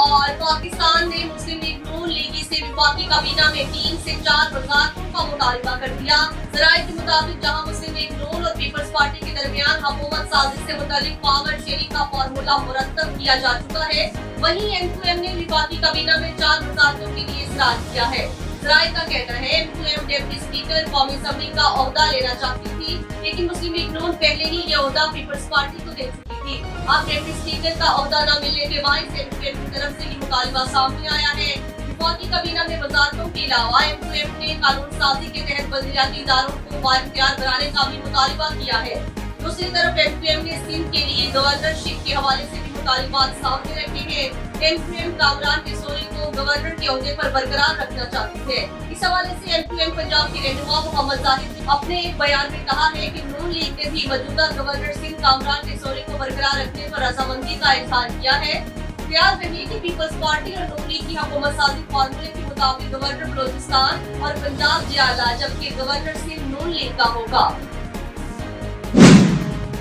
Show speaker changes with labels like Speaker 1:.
Speaker 1: اور پاکستان نے مسلم لیگ نون لیگی سے وفاقی کابینہ میں 3 سے 4 وزارتوں کا مطالبہ کر دیا۔ ذرائع کے مطابق جہاں مسلم لیگ نون اور پیپلز پارٹی کے درمیان حکومت سازی سے متعلق پاور شیئرنگ کا فارمولہ مرتب کیا جا چکا ہے، وہیں M2M نے وفاقی کابینہ میں 4 وزارتوں کے لیے اصرار کیا ہے۔ ذرائع کا کہنا ہے M2M ڈپٹی اسپیکر قومی اسمبلی کا عہدہ لینا چاہتی تھی، لیکن مسلم لیگ نون پہلے ہی یہ عہدہ پیپلز پارٹی کو دے چکی تھی۔ اب ڈپٹی اسپیکر کا عہدہ نہ ملنے کے باعث M2M کی طرف سے یہ مطالبہ سامنے آیا ہے۔ وفاقی کابینہ میں وزارتوں کے علاوہ M2M نے قانون سازی کے تحت بلدیاتی اداروں کو بااختیار بنانے کا بھی مطالبہ کیا ہے۔ دوسری طرف M2M نے سندھ کے لیے گورنرشپ کے حوالے سے بھی مطالبات سامنے رکھے ہیں۔ M2M کامران کسوری کو گورنر کے عہدے پر برقرار رکھنا چاہتی ہے۔ اس حوالے سے M2M پنجاب کے رہنما محمد زاہد نے اپنے ایک بیان میں کہا ہے کہ نون لیگ نے بھی موجودہ گورنر سندھ کامران کسوری کو برقرار رکھنے پر رضامندی کا اظہار کیا ہے۔ خیال رہے کہ پیپلز پارٹی اور نون لیگ کی حکومت سازی فارمولے کے مطابق گورنر بلوچستان اور پنجاب جے اعلیٰ، جبکہ گورنر سندھ نون لیگ کا ہوگا۔